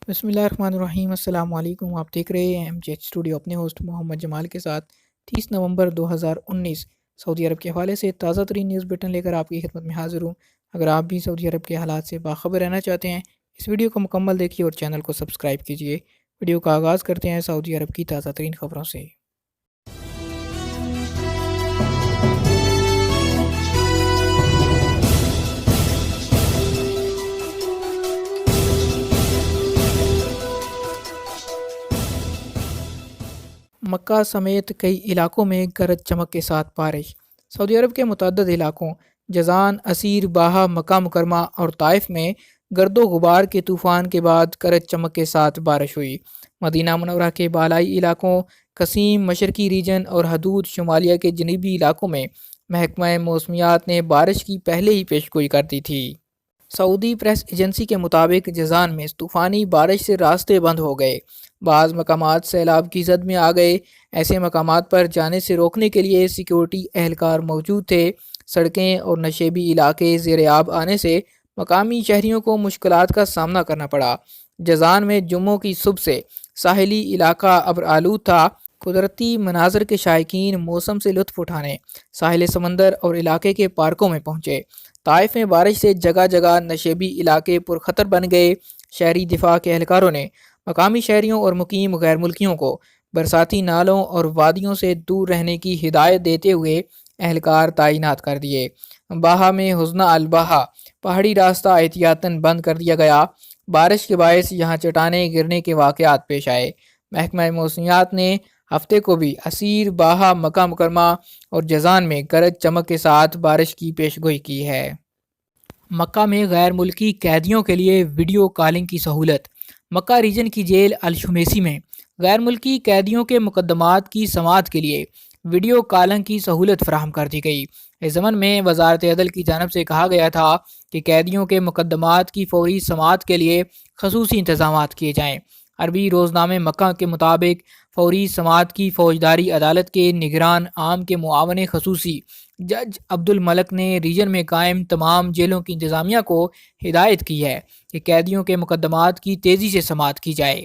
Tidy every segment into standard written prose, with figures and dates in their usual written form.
بسم اللہ الرحمن الرحیم۔ السلام علیکم، آپ دیکھ رہے ہیں ایم جی ایچ اسٹوڈیو اپنے ہوسٹ محمد جمال کے ساتھ 30 نومبر 2019 سعودی عرب کے حوالے سے تازہ ترین نیوز بلٹن لے کر آپ کی خدمت میں حاضر ہوں۔ اگر آپ بھی سعودی عرب کے حالات سے باخبر رہنا چاہتے ہیں، اس ویڈیو کو مکمل دیکھیے اور چینل کو سبسکرائب کیجیے۔ ویڈیو کا آغاز کرتے ہیں سعودی عرب کی تازہ ترین خبروں سے۔ مکہ سمیت کئی علاقوں میں گرج چمک کے ساتھ بارش۔ سعودی عرب کے متعدد علاقوں جازان، عسیر، باہا، مکہ مکرمہ اور طائف میں گرد و غبار کے طوفان کے بعد گرج چمک کے ساتھ بارش ہوئی۔ مدینہ منورہ کے بالائی علاقوں، قصیم، مشرقی ریجن اور حدود شمالیہ کے جنوبی علاقوں میں محکمہ موسمیات نے بارش کی پہلے ہی پیشگوئی کر دی تھی۔ سعودی پریس ایجنسی کے مطابق جازان میں طوفانی بارش سے راستے بند ہو گئے، بعض مقامات سیلاب کی زد میں آ گئے۔ ایسے مقامات پر جانے سے روکنے کے لیے سیکیورٹی اہلکار موجود تھے۔ سڑکیں اور نشیبی علاقے زیر آب آنے سے مقامی شہریوں کو مشکلات کا سامنا کرنا پڑا۔ جازان میں جمعہ کی صبح سے ساحلی علاقہ ابر آلود تھا۔ قدرتی مناظر کے شائقین موسم سے لطف اٹھانے ساحل سمندر اور علاقے کے پارکوں میں پہنچے۔ طائف میں بارش سے جگہ جگہ نشیبی علاقے پرخطر بن گئے۔ شہری دفاع کے اہلکاروں نے مقامی شہریوں اور مقیم غیر ملکیوں کو برساتی نالوں اور وادیوں سے دور رہنے کی ہدایت دیتے ہوئے اہلکار تعینات کر دیے۔ باہا میں حزنہ الباہا پہاڑی راستہ احتیاطاً بند کر دیا گیا۔ بارش کے باعث یہاں چٹانیں گرنے کے واقعات پیش آئے۔ محکمہ موسمیات نے ہفتے کو بھی عسیر، باہا، مکہ مکرمہ اور جازان میں گرج چمک کے ساتھ بارش کی پیشگوئی کی ہے۔ مکہ میں غیر ملکی قیدیوں کے لیے ویڈیو کالنگ کی سہولت۔ مکہ ریجن کی جیل الشمیسی میں غیر ملکی قیدیوں کے مقدمات کی سماعت کے لیے ویڈیو کالنگ کی سہولت فراہم کر دی گئی۔ اس ضمن میں وزارت عدل کی جانب سے کہا گیا تھا کہ قیدیوں کے مقدمات کی فوری سماعت کے لیے خصوصی انتظامات کیے جائیں۔ عربی روزنامے مکہ کے مطابق فوری سماعت کی فوجداری عدالت کے نگران عام کے معاون خصوصی جج عبد الملک نے ریجن میں قائم تمام جیلوں کی انتظامیہ کو ہدایت کی ہے کہ قیدیوں کے مقدمات کی تیزی سے سماعت کی جائے۔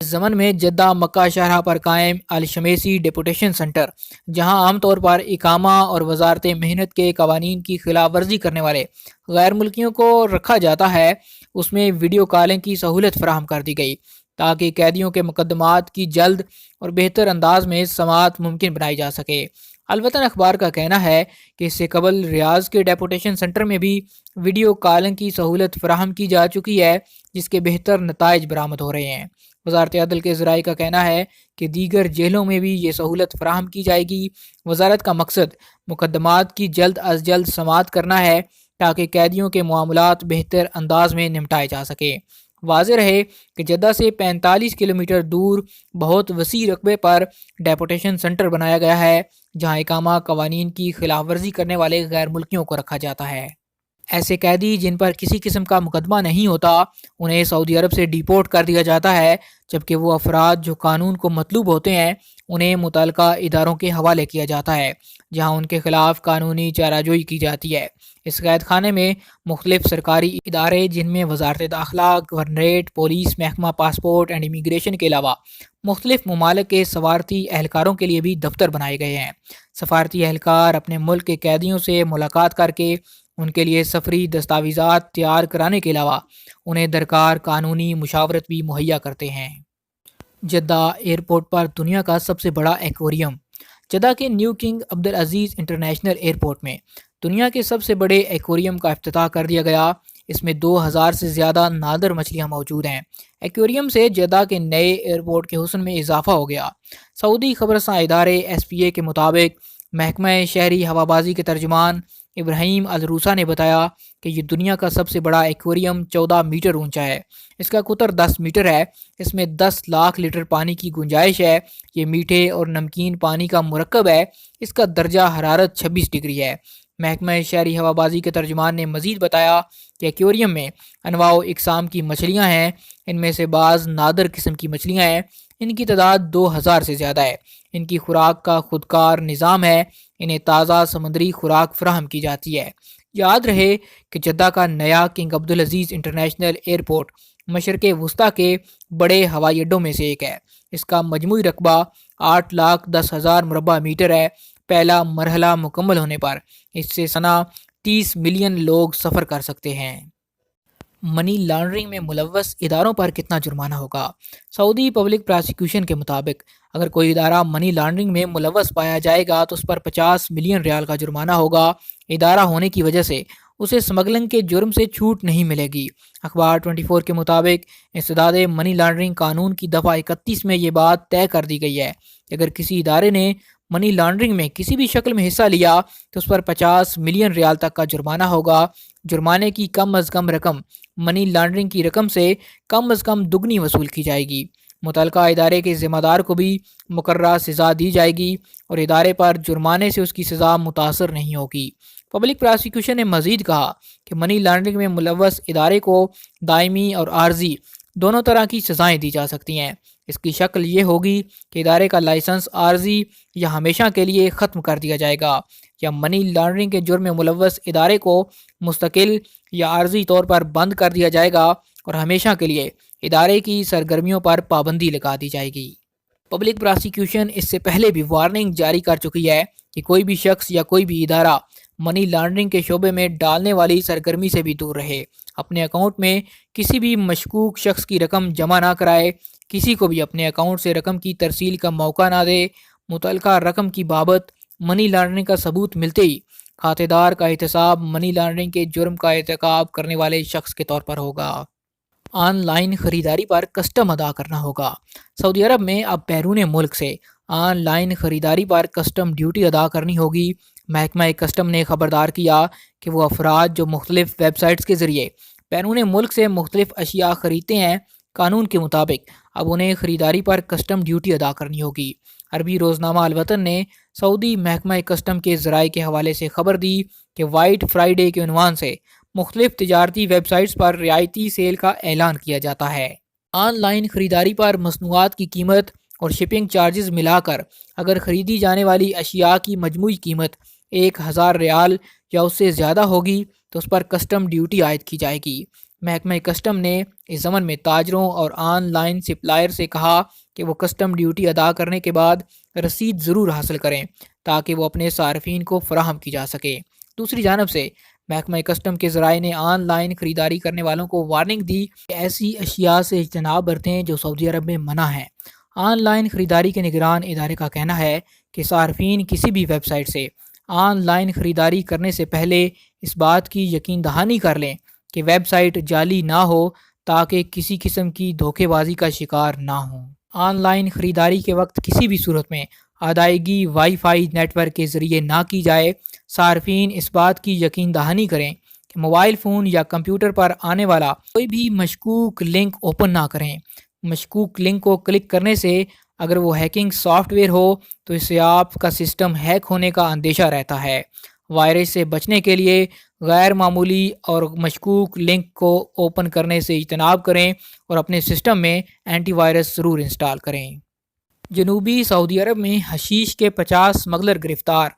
اس ضمن میں جدہ مکہ شاہراہ پر قائم الشمیسی ڈیپوٹیشن سنٹر، جہاں عام طور پر اقامہ اور وزارت محنت کے قوانین کی خلاف ورزی کرنے والے غیر ملکیوں کو رکھا جاتا ہے، اس میں ویڈیو کالنگ کی سہولت فراہم کر دی گئی تاکہ قیدیوں کے مقدمات کی جلد اور بہتر انداز میں سماعت ممکن بنائی جا سکے۔ الوطن اخبار کا کہنا ہے کہ اس سے قبل ریاض کے ڈیپوٹیشن سنٹر میں بھی ویڈیو کالنگ کی سہولت فراہم کی جا چکی ہے، جس کے بہتر نتائج برآمد ہو رہے ہیں۔ وزارت عدل کے ذرائع کا کہنا ہے کہ دیگر جیلوں میں بھی یہ سہولت فراہم کی جائے گی۔ وزارت کا مقصد مقدمات کی جلد از جلد سماعت کرنا ہے تاکہ قیدیوں کے معاملات بہتر انداز میں نمٹائے جا سکے۔ واضح رہے کہ جدہ سے 45 کلومیٹر دور بہت وسیع رقبے پر ڈیپوٹیشن سنٹر بنایا گیا ہے، جہاں اقامہ قوانین کی خلاف ورزی کرنے والے غیر ملکیوں کو رکھا جاتا ہے۔ ایسے قیدی جن پر کسی قسم کا مقدمہ نہیں ہوتا، انہیں سعودی عرب سے ڈیپورٹ کر دیا جاتا ہے، جبکہ وہ افراد جو قانون کو مطلوب ہوتے ہیں انہیں متعلقہ اداروں کے حوالے کیا جاتا ہے، جہاں ان کے خلاف قانونی چارہ جوئی کی جاتی ہے۔ اس قید خانے میں مختلف سرکاری ادارے، جن میں وزارت داخلہ، گورنریٹ، پولیس محکمہ، پاسپورٹ اینڈ امیگریشن کے علاوہ مختلف ممالک کے سفارتی اہلکاروں کے لیے بھی دفتر بنائے گئے ہیں۔ سفارتی اہلکار اپنے ملک کے قیدیوں سے ملاقات کر کے ان کے لیے سفری دستاویزات تیار کرانے کے علاوہ انہیں درکار قانونی مشاورت بھی مہیا کرتے ہیں۔ جدہ ایئرپورٹ پر دنیا کا سب سے بڑا ایکویریم۔ جدہ کے new king Abdulaziz international airport میں دنیا کے سب سے بڑے ایکویریم کا افتتاح کر دیا گیا۔ اس میں 2000 سے زیادہ نادر مچھلیاں موجود ہیں۔ ایکویریم سے جدہ کے نئے ایئرپورٹ کے حسن میں اضافہ ہو گیا۔ سعودی خبررساں ادارے ایس پی اے کے مطابق محکمہ شہری ہوابازی کے ترجمان ابراہیم الروسا نے بتایا کہ یہ دنیا کا سب سے بڑا ایکویریم 14 میٹر اونچا ہے۔ اس کا قطر 10 میٹر ہے۔ اس میں 10 لاکھ لیٹر پانی کی گنجائش ہے۔ یہ میٹھے اور نمکین پانی کا مرکب ہے۔ اس کا درجہ حرارت 26 ڈگری ہے۔ محکمہ شہری ہوابازی کے ترجمان نے مزید بتایا کہ ایکویریم میں انواع و اقسام کی مچھلیاں ہیں۔ ان میں سے بعض نادر قسم کی مچھلیاں ہیں۔ ان کی تعداد 2000 سے زیادہ ہے۔ ان کی خوراک کا خودکار نظام ہے۔ انہیں تازہ سمندری خوراک فراہم کی جاتی ہے۔ یاد رہے کہ جدہ کا نیا کنگ عبدالعزیز انٹرنیشنل ایئرپورٹ مشرق وسطی کے بڑے ہوائی اڈوں میں سے ایک ہے۔ اس کا مجموعی رقبہ 8,10,000 مربع میٹر ہے۔ پہلا مرحلہ مکمل ہونے پر اس سے سنہ 30 ملین لوگ سفر کر سکتے ہیں۔ منی لانڈرنگ میں ملوث اداروں پر کتنا جرمانہ ہوگا؟ سعودی پبلک پراسیکیوشن کے مطابق اگر کوئی ادارہ منی لانڈرنگ میں ملوث پایا جائے گا تو اس پر 50 ملین ریال کا جرمانہ ہوگا۔ ادارہ ہونے کی وجہ سے اسے سمگلنگ کے جرم سے چھوٹ نہیں ملے گی۔ اخبار 24 کے مطابق انسداد منی لانڈرنگ قانون کی دفعہ 31 میں یہ بات طے کر دی گئی ہے کہ اگر کسی ادارے نے منی لانڈرنگ میں کسی بھی شکل میں حصہ لیا تو اس پر 50 ملین ریال تک کا جرمانہ ہوگا۔ جرمانے کی کم از کم رقم منی لانڈرنگ کی رقم سے کم از کم دگنی وصول کی جائے گی۔ متعلقہ ادارے کے ذمہ دار کو بھی مقررہ سزا دی جائے گی اور ادارے پر جرمانے سے اس کی سزا متاثر نہیں ہوگی۔ پبلک پراسیکیوشن نے مزید کہا کہ منی لانڈرنگ میں ملوث ادارے کو دائمی اور عارضی دونوں طرح کی سزائیں دی جا سکتی ہیں۔ اس کی شکل یہ ہوگی کہ ادارے کا لائسنس عارضی یا ہمیشہ کے لیے ختم کر دیا جائے گا، یا منی لانڈرنگ کے جرم میں ملوث ادارے کو مستقل یا عارضی طور پر بند کر دیا جائے گا اور ہمیشہ کے لیے ادارے کی سرگرمیوں پر پابندی لگا دی جائے گی۔ پبلک پراسیکیوشن اس سے پہلے بھی وارننگ جاری کر چکی ہے کہ کوئی بھی شخص یا کوئی بھی ادارہ منی لانڈرنگ کے شعبے میں ڈالنے والی سرگرمی سے بھی دور رہے، اپنے اکاؤنٹ میں کسی بھی مشکوک شخص کی رقم جمع نہ کرائے، کسی کو بھی اپنے اکاؤنٹ سے رقم کی ترسیل کا موقع نہ دے۔ متعلقہ رقم کی بابت منی لانڈرنگ کا ثبوت ملتے ہی کھاتہ دار کا احتساب منی لانڈرنگ کے جرم کا ارتکاب کرنے والے شخص کے طور پر ہوگا۔ آن لائن خریداری پر کسٹم ادا کرنا ہوگا۔ سعودی عرب میں اب بیرون ملک سے آن لائن خریداری پر کسٹم ڈیوٹی ادا کرنی ہوگی۔ محکمہ کسٹم نے خبردار کیا کہ وہ افراد جو مختلف ویب سائٹس کے ذریعے بیرون ملک سے مختلف اشیاء خریدتے ہیں، قانون کے مطابق اب انہیں خریداری پر کسٹم ڈیوٹی ادا کرنی ہوگی۔ عربی روزنامہ الوطن نے سعودی محکمہ کسٹم کے ذرائع کے حوالے سے خبر دی کہ وائٹ فرائیڈے کے عنوان سے مختلف تجارتی ویب سائٹس پر رعایتی سیل کا اعلان کیا جاتا ہے۔ آن لائن خریداری پر مصنوعات کی قیمت اور شپنگ چارجز ملا کر اگر خریدی جانے والی اشیاء کی مجموعی قیمت 1,000 ریال یا اس سے زیادہ ہوگی تو اس پر کسٹم ڈیوٹی عائد کی جائے گی۔ محکمہ کسٹم نے اس ضمن میں تاجروں اور آن لائن سپلائر سے کہا کہ وہ کسٹم ڈیوٹی ادا کرنے کے بعد رسید ضرور حاصل کریں تاکہ وہ اپنے صارفین کو فراہم کی جا سکے۔ دوسری جانب سے محکمہ کسٹم کے ذرائع نے آن لائن خریداری کرنے والوں کو وارننگ دی کہ ایسی اشیاء سے اجتناب برتیں جو سعودی عرب میں منع ہیں۔ آن لائن خریداری کے نگران ادارے کا کہنا ہے کہ صارفین کسی بھی ویب سائٹ سے آن لائن خریداری کرنے سے پہلے اس بات کی یقین دہانی کر لیں کہ ویب سائٹ جعلی نہ ہو تاکہ کسی قسم کی دھوکے بازی کا شکار نہ ہوں۔ آن لائن خریداری کے وقت کسی بھی صورت میں ادائیگی وائی فائی نیٹ ورک کے ذریعے نہ کی جائے۔ صارفین اس بات کی یقین دہانی کریں کہ موبائل فون یا کمپیوٹر پر آنے والا کوئی بھی مشکوک لنک اوپن نہ کریں۔ مشکوک لنک کو کلک کرنے سے اگر وہ ہیکنگ سافٹ ویئر ہو تو اس سے آپ کا سسٹم ہیک ہونے کا اندیشہ رہتا ہے۔ وائرس سے بچنے کے لیے غیر معمولی اور مشکوک لنک کو اوپن کرنے سے اجتناب کریں اور اپنے سسٹم میں اینٹی وائرس ضرور انسٹال کریں۔ جنوبی سعودی عرب میں حشیش کے 50 اسمگلر گرفتار۔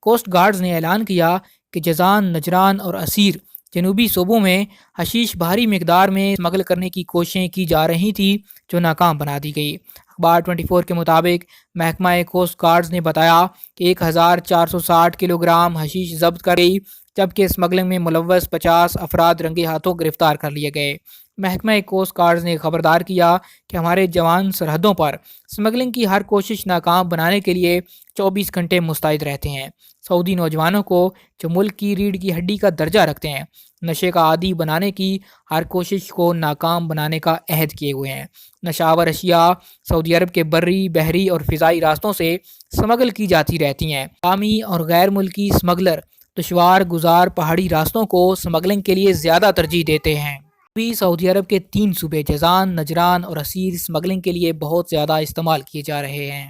کوسٹ گارڈز نے اعلان کیا کہ جازان، نجران اور عسیر جنوبی صوبوں میں حشیش بھاری مقدار میں اسمگل کرنے کی کوششیں کی جا رہی تھیں جو ناکام بنا دی گئی۔ اخبار 24 کے مطابق محکمہ کوسٹ گارڈز نے بتایا کہ 1,460 کلو گرام حشیش ضبط کر گئی جبکہ اسمگلنگ میں ملوث 50 افراد رنگے ہاتھوں گرفتار کر لیے گئے۔ محکمہ کوسٹ گارڈز نے خبردار کیا کہ ہمارے جوان سرحدوں پر اسمگلنگ کی ہر کوشش ناکام بنانے کے لیے 24 گھنٹے مستعد رہتے ہیں۔ سعودی نوجوانوں کو جو ملک کی ریڑھ کی ہڈی کا درجہ رکھتے ہیں نشے کا عادی بنانے کی ہر کوشش کو ناکام بنانے کا عہد کیے ہوئے ہیں۔ نشاور اشیاء سعودی عرب کے بری، بحری اور فضائی راستوں سے اسمگل کی جاتی رہتی ہیں۔ مقامی اور غیر ملکی اسمگلر دشوار گزار پہاڑی راستوں کو اسمگلنگ کے لیے زیادہ ترجیح دیتے ہیں۔ سعودی عرب کے 3 صوبے جازان، نجران اور عسیر اسمگلنگ کے لیے بہت زیادہ استعمال کیے جا رہے ہیں۔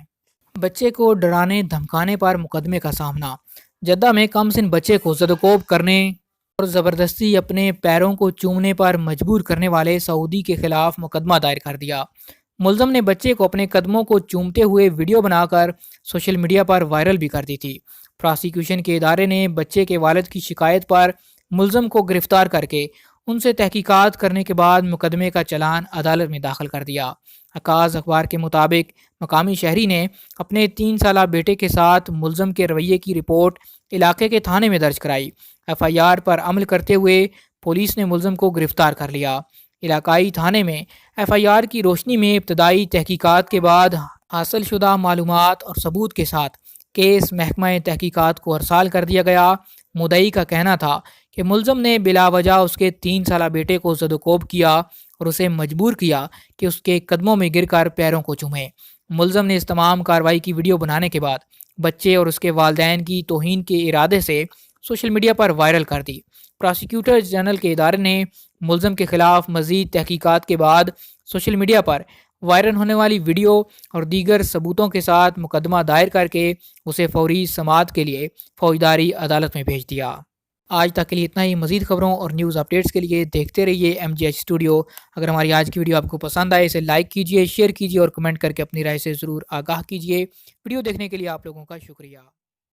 بچے کو ڈرانے دھمکانے پر مقدمے کا سامنا۔ جدہ میں کم سن بچے کو زدوکوب کرنے اور زبردستی اپنے پیروں کو چومنے پر مجبور کرنے والے سعودی کے خلاف مقدمہ دائر کر دیا۔ ملزم نے بچے کو اپنے قدموں کو چومتے ہوئے ویڈیو بنا کر سوشل میڈیا پر وائرل بھی کر دی تھی۔ پراسیکیوشن کے ادارے نے بچے کے والد کی شکایت پر ملزم کو گرفتار کر کے ان سے تحقیقات کرنے کے بعد مقدمے کا چلان عدالت میں داخل کر دیا۔ عکاظ اخبار کے مطابق مقامی شہری نے اپنے 3 سالہ بیٹے کے ساتھ ملزم کے رویے کی رپورٹ علاقے کے تھانے میں درج کرائی۔ FIR پر عمل کرتے ہوئے پولیس نے ملزم کو گرفتار کر لیا۔ علاقائی تھانے میں FIR کی روشنی میں ابتدائی تحقیقات کے بعد حاصل شدہ معلومات اور ثبوت کے ساتھ کیس محکمہ تحقیقات کو ارسال کر دیا گیا۔ مدعی کا کہنا تھا کہ ملزم نے بلا وجہ اس کے 3 سالہ بیٹے کو زد و کوب کیا اور اسے مجبور کیا کہ اس کے قدموں میں گر کر پیروں کو چومے۔ ملزم نے اس تمام کارروائی کی ویڈیو بنانے کے بعد بچے اور اس کے والدین کی توہین کے ارادے سے سوشل میڈیا پر وائرل کر دی۔ پراسیکیوٹر جنرل کے ادارے نے ملزم کے خلاف مزید تحقیقات کے بعد سوشل میڈیا پر وائرل ہونے والی ویڈیو اور دیگر ثبوتوں کے ساتھ مقدمہ دائر کر کے اسے فوری سماعت کے لیے فوجداری عدالت میں بھیج دیا۔ آج تک کے لیے اتنا ہی۔ مزید خبروں اور نیوز اپڈیٹس کے لیے دیکھتے رہیے MGH اسٹوڈیو۔ اگر ہماری آج کی ویڈیو آپ کو پسند آئے اسے لائک کیجیے، شیئر کیجیے اور کمنٹ کر کے اپنی رائے سے ضرور آگاہ کیجیے۔ ویڈیو دیکھنے کے لیے آپ لوگوں کا شکریہ۔